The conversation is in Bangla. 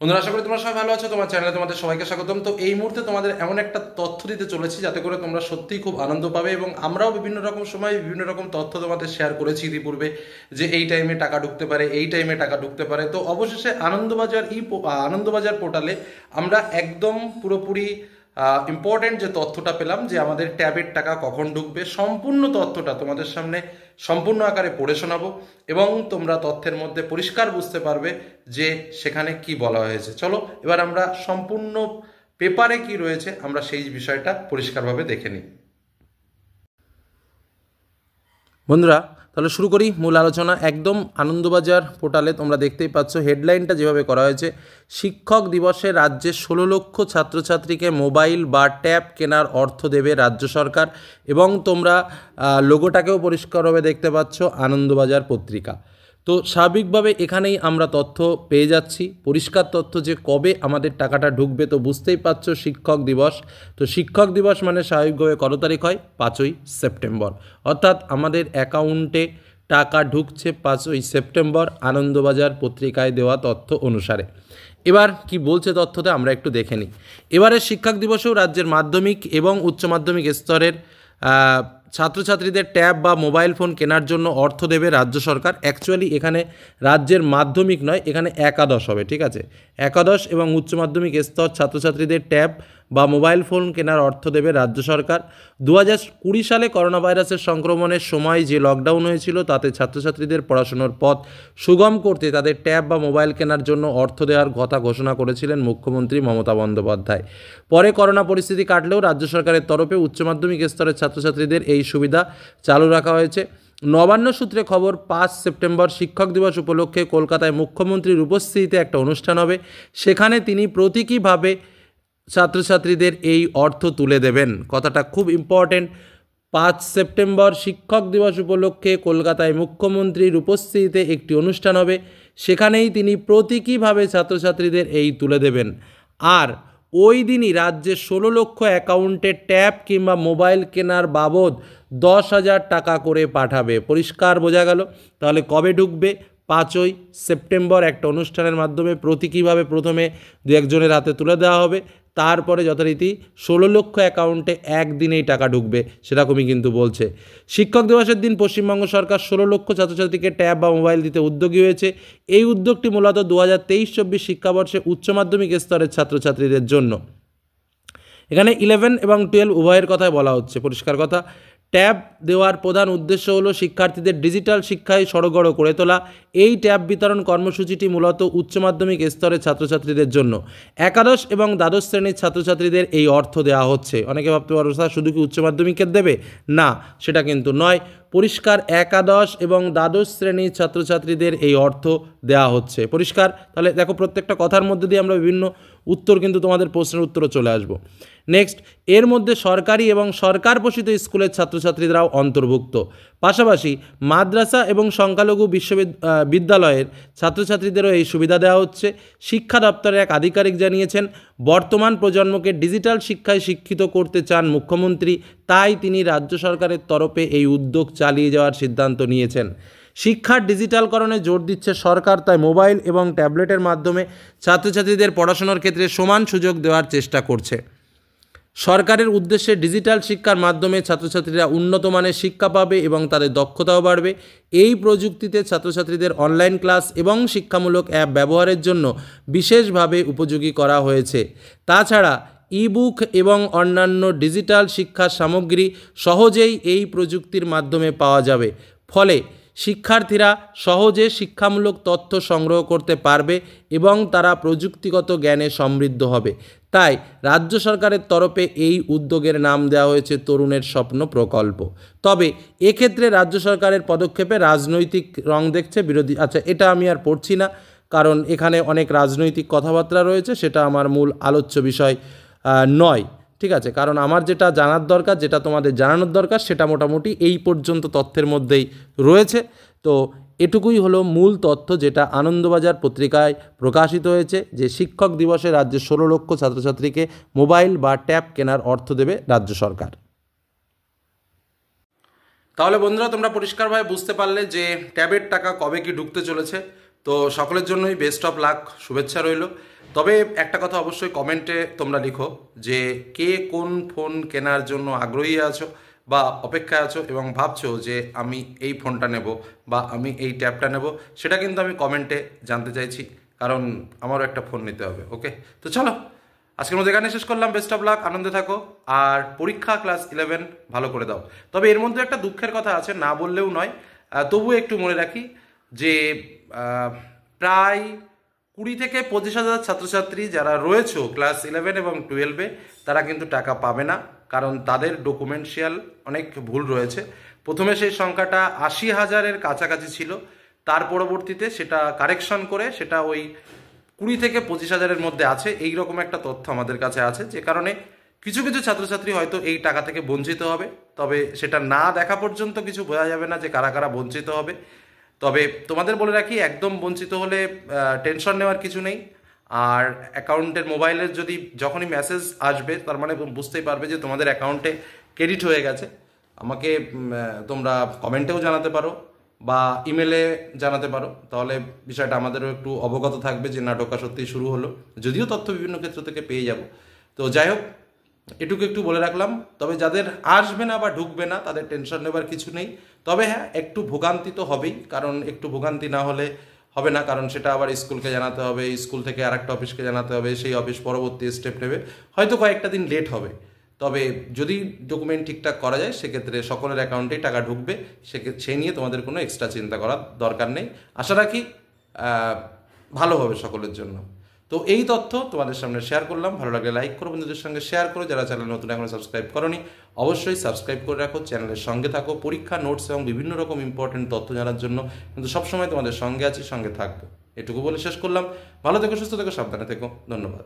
বন্ধুরা, আশা করি তোমরা সবাই ভালো আছো। তোমার চ্যানেলে তোমাদের সবাইকে স্বাগতম। তো এই মুহূর্তে তোমাদের এমন একটা তথ্য দিতে চলেছি যাতে করে তোমরা সত্যিই খুব আনন্দ পাবে, এবং আমরাও বিভিন্ন রকম সময় বিভিন্ন রকম তথ্য তোমাদের শেয়ার করেছি ইতিপূর্বে যে এই টাইমে টাকা ঢুকতে পারে, এই টাইমে টাকা ঢুকতে পারে। তো অবশেষে আনন্দবাজার পোর্টালে আমরা একদম পুরোপুরি ইম্পর্টেন্ট যে তথ্যটা পেলাম যে আমাদের ট্যাবের টাকা কখন ঢুকবে, সম্পূর্ণ তথ্যটা তোমাদের সামনে সম্পূর্ণ আকারে পড়ে শোনাবো, এবং তোমরা তথ্যের মধ্যে পরিষ্কার বুঝতে পারবে যে সেখানে কি বলা হয়েছে। চলো এবার আমরা সম্পূর্ণ পেপারে কি রয়েছে আমরা সেই বিষয়টা পরিষ্কারভাবে দেখে নিই। বন্ধুরা, তাহলে শুরু করি মূল আলোচনা। একদম আনন্দবাজার পোর্টালে তোমরা দেখতেই পাচ্ছ হেডলাইনটা যেভাবে করা হয়েছে, শিক্ষক দিবসে রাজ্যে 16 লক্ষ ছাত্রছাত্রীকে মোবাইল বা ট্যাব কেনার অর্থ দেবে রাজ্য সরকার, এবং তোমরা লোগোটাকেও পরিষ্কারভাবে দেখতে পাচ্ছ আনন্দবাজার পত্রিকা। তো স্বাভাবিকভাবে এখানেই আমরা তথ্য পেয়ে যাচ্ছি, পরিষ্কার তথ্য যে কবে আমাদের টাকাটা ঢুকবে। তো বুঝতেই পারছো শিক্ষক দিবস, তো শিক্ষক দিবস মানে স্বাভাবিকভাবে কত তারিখ হয়? 5ই সেপ্টেম্বর, অর্থাৎ আমাদের অ্যাকাউন্টে টাকা ঢুকছে 5ই সেপ্টেম্বর আনন্দবাজার পত্রিকায় দেওয়া তথ্য অনুসারে। এবার কি বলছে তথ্যটা আমরা একটু দেখে নিই। এবারের শিক্ষক দিবসেও রাজ্যের মাধ্যমিক এবং উচ্চ মাধ্যমিক স্তরের ছাত্রছাত্রীদের ট্যাব বা মোবাইল ফোন কেনার জন্য অর্থ দেবে রাজ্য সরকার। অ্যাকচুয়ালি এখানে রাজ্যের মাধ্যমিক নয়, এখানে একাদশ হবে, ঠিক আছে? একাদশ এবং উচ্চ মাধ্যমিক স্তর ছাত্রছাত্রীদের ট্যাব বা মোবাইল ফোন কেনার অর্থ দেবে রাজ্য সরকার। 2020 সালে করোনা ভাইরাসের সংক্রমণের সময় যে লকডাউন হয়েছিল তাতে ছাত্রছাত্রীদের পড়াশোনার পথ সুগম করতে তাদের ট্যাব বা মোবাইল কেনার জন্য অর্থ দেওয়ার কথা ঘোষণা করেছিলেন মুখ্যমন্ত্রী মমতা বন্দ্যোপাধ্যায়। পরে করোনা পরিস্থিতি কাটলেও রাজ্য সরকারের তরফে উচ্চ মাধ্যমিক স্তরের ছাত্রছাত্রীদের এই সুবিধা চালু রাখা হয়েছে। নবান্ন সূত্রে খবর, 5 সেপ্টেম্বর শিক্ষক দিবস উপলক্ষে কলকাতায় মুখ্যমন্ত্রীর উপস্থিতিতে একটা অনুষ্ঠান হবে। সেখানে তিনি প্রতীকীভাবে ছাত্রছাত্রীদের এই অর্থ তুলে দেবেন। কথাটা খুব ইম্পর্টেন্ট। 5 সেপ্টেম্বর শিক্ষক দিবস উপলক্ষে কলকাতায় মুখ্যমন্ত্রীর উপস্থিতিতে একটি অনুষ্ঠান হবে, সেখানেই তিনি প্রতীকীভাবে ছাত্রছাত্রীদের এই তুলে দেবেন। আর ওই দিনই রাজ্যে 16 লক্ষ অ্যাকাউন্টে ট্যাব কিংবা মোবাইল কেনার বাবদ 10,000 টাকা করে পাঠাবে। পরিষ্কার বোঝা গেল। তাহলে কবে ঢুকবে? 5ই সেপ্টেম্বর একটা অনুষ্ঠানের মাধ্যমে প্রতীকীভাবে প্রথমে দু একজনের হাতে তুলে দেওয়া হবে, তারপরে যথারীতি 16 লক্ষ অ্যাকাউন্টে একদিনেই টাকা ঢুকবে, সেরকমই কিন্তু বলছে। শিক্ষক দিবসের দিন পশ্চিমবঙ্গ সরকার 16 লক্ষ ছাত্রছাত্রীকে ট্যাব বা মোবাইল দিতে উদ্যোগী হয়েছে। এই উদ্যোগটি মূলত 2023-24 শিক্ষাবর্ষে উচ্চ মাধ্যমিক স্তরের ছাত্রছাত্রীদের জন্য। এখানে 11 এবং 12 উভয়ের কথাই বলা হচ্ছে। পরিষ্কার কথা, ট্যাব দেওয়ার প্রধান উদ্দেশ্য হলো শিক্ষার্থীদের ডিজিটাল শিক্ষায় সড়গড় করে তোলা। এই ট্যাব বিতরণ কর্মসূচিটি মূলত উচ্চ মাধ্যমিক স্তরের ছাত্রছাত্রীদের জন্য। একাদশ এবং দ্বাদশ শ্রেণীর ছাত্রছাত্রীদের এই অর্থ দেওয়া হচ্ছে। অনেকে ভাবতে পারো স্যার শুধু কি উচ্চ মাধ্যমিকের দেবে? না, সেটা কিন্তু নয়। পরিষ্কার একাদশ এবং দ্বাদশ শ্রেণীর ছাত্রছাত্রীদের এই অর্থ দেওয়া হচ্ছে। পরিষ্কার। তাহলে দেখো, প্রত্যেকটা কথার মধ্যে দিয়ে আমরা বিভিন্ন উত্তর কিন্তু তোমাদের প্রশ্নের উত্তরও চলে আসবো। নেক্সট, এর মধ্যে সরকারি এবং সরকার পোষিত স্কুলের ছাত্রছাত্রীরাও অন্তর্ভুক্ত। পাশাপাশি মাদ্রাসা এবং সংখ্যালঘু বিদ্যালয়ের ছাত্রছাত্রীদেরও এই সুবিধা দেওয়া হচ্ছে। শিক্ষা দপ্তরের এক আধিকারিক জানিয়েছেন, বর্তমান প্রজন্মকে ডিজিটাল শিক্ষায় শিক্ষিত করতে চান মুখ্যমন্ত্রী, তাই তিনি রাজ্য সরকারের তরফে এই উদ্যোগ চালিয়ে যাওয়ার সিদ্ধান্ত নিয়েছেন। শিক্ষার ডিজিটালকরণে জোর দিচ্ছে সরকার, তাই মোবাইল এবং ট্যাবলেটের মাধ্যমে ছাত্রছাত্রীদের পড়াশোনার ক্ষেত্রে সমান সুযোগ দেওয়ার চেষ্টা করছে। সরকারের উদ্দেশ্যে ডিজিটাল শিক্ষার মাধ্যমে ছাত্রছাত্রীরা উন্নত মানের শিক্ষা পাবে এবং তাদের দক্ষতাও বাড়বে। এই প্রযুক্তিতে ছাত্রছাত্রীদের অনলাইন ক্লাস এবং শিক্ষামূলক অ্যাপ ব্যবহারের জন্য বিশেষভাবে উপযোগী করা হয়েছে। তাছাড়া ইবুক এবং অন্যান্য ডিজিটাল শিক্ষার সামগ্রী সহজেই এই প্রযুক্তির মাধ্যমে পাওয়া যাবে। ফলে শিক্ষার্থীরা সহজে শিক্ষামূলক তথ্য সংগ্রহ করতে পারবে এবং তারা প্রযুক্তিগত জ্ঞানে সমৃদ্ধ হবে। তাই রাজ্য সরকারের তরফে এই উদ্যোগের নাম দেওয়া হয়েছে তরুণের স্বপ্ন প্রকল্প। তবে এক্ষেত্রে রাজ্য সরকারের পদক্ষেপে রাজনৈতিক রং দেখছে বিরোধী। আচ্ছা, এটা আমি আর পড়ছি না, কারণ এখানে অনেক রাজনৈতিক কথাবার্তা রয়েছে, সেটা আমার মূল আলোচ্য বিষয় নয়। ঠিক আছে, কারণ আমার যেটা জানার দরকার, যেটা তোমাদের জানানোর দরকার, সেটা মোটামুটি এই পর্যন্ত তথ্যের মধ্যেই রয়েছে। তো এটুকুই হলো মূল তথ্য যেটা আনন্দবাজার পত্রিকায় প্রকাশিত হয়েছে, যে শিক্ষক দিবসে রাজ্যের 16 লক্ষ ছাত্রছাত্রীকে মোবাইল বা ট্যাব কেনার অর্থ দেবে রাজ্য সরকার। তাহলে বন্ধুরা, তোমরা পরিষ্কারভাবে বুঝতে পারলে যে ট্যাবের টাকা কবে কি ঢুকতে চলেছে। তো সকলের জন্যই বেস্ট অফ লাক, শুভেচ্ছা রইল। তবে একটা কথা অবশ্যই কমেন্টে তোমরা লিখো যে কে কোন ফোন কেনার জন্য আগ্রহী আছো বা অপেক্ষায় আছো এবং ভাবছো যে আমি এই ফোনটা নেব বা আমি এই ট্যাবটা নেব, সেটা কিন্তু আমি কমেন্টে জানতে চাইছি, কারণ আমারও একটা ফোন নিতে হবে। ওকে, তো চলো আজকের মধ্যে এখানে শেষ করলাম। বেস্ট অফ লাক, আনন্দে থাকো, আর পরীক্ষা ক্লাস 11 ভালো করে দাও। তবে এর মধ্যে একটা দুঃখের কথা আছে, না বললেও নয়, তবুও একটু মনে রাখি যে প্রায় 20,000 থেকে 25,000 ছাত্রছাত্রী যারা রয়েছে ক্লাস 11 এবং 12-এ, তারা কিন্তু টাকা পাবে না, কারণ তাদের ডকুমেন্টশিয়াল অনেক ভুল রয়েছে। প্রথমে সেই সংখ্যাটা 80,000-এর কাছাকাছি ছিল, তার পরবর্তীতে সেটা কারেকশন করে সেটা ওই 20,000 থেকে 25,000-এর মধ্যে আছে। এই রকম একটা তথ্য আমাদের কাছে আছে, যে কারণে কিছু কিছু ছাত্রছাত্রী হয়তো এই টাকা থেকে বঞ্চিত হবে। তবে সেটা না দেখা পর্যন্ত কিছু বোঝা যাবে না যে কারা কারা বঞ্চিত হবে। তবে তোমাদের বলে রাখি, একদম বঞ্চিত হলে টেনশন নেওয়ার কিছু নেই। আর অ্যাকাউন্টের মোবাইলের যদি যখনই মেসেজ আসবে, তার মানে বুঝতেই পারবে যে তোমাদের অ্যাকাউন্টে ক্রেডিট হয়ে গেছে। আমাকে তোমরা কমেন্টেও জানাতে পারো বা ইমেলে জানাতে পারো, তাহলে বিষয়টা আমাদেরও একটু অবগত থাকবে যে না, ঢোকা সত্যিই শুরু হলো, যদিও তথ্য বিভিন্ন ক্ষেত্র থেকে পেয়ে যাব। তো যাই হোক, এটুকু একটু বলে রাখলাম। তবে যাদের আসবে না বা ঢুকবে না, তাদের টেনশন নেবার কিছু নেই। তবে হ্যাঁ, একটু ভোগান্তি তো হবেই, কারণ একটু ভোগান্তি না হলে হবে না, কারণ সেটা আবার স্কুলকে জানাতে হবে, স্কুল থেকে আরেকটা অফিসকে জানাতে হবে, সেই অফিস পরবর্তী স্টেপ নেবে, হয়তো কয়েকটা দিন লেট হবে। তবে যদি ডকুমেন্ট ঠিকঠাক করা যায়, সেক্ষেত্রে সকলের অ্যাকাউন্টেই টাকা ঢুকবে, সেই নিয়ে তোমাদের কোনো এক্সট্রা চিন্তা করার দরকার নেই। আশা রাখি ভালো হবে সকলের জন্য। তো এই তথ্য তোমাদের সামনে শেয়ার করলাম। ভালো লাগলে লাইক করো, বন্ধুদের সঙ্গে শেয়ার করো। যারা চ্যানেল নতুন এখনো সাবস্ক্রাইব করোনি, অবশ্যই সাবস্ক্রাইব করে রাখো, চ্যানেলের সঙ্গে থাকো। পরীক্ষা নোটস এবং বিভিন্ন রকম ইম্পর্টেন্ট তথ্য জানার জন্য কিন্তু সবসময় তোমাদের সঙ্গে আছি, সঙ্গে থাকবো। এটুকু বলে শেষ করলাম। ভালো থেকো, সুস্থ থেকো, সাবধানে থেকো। ধন্যবাদ।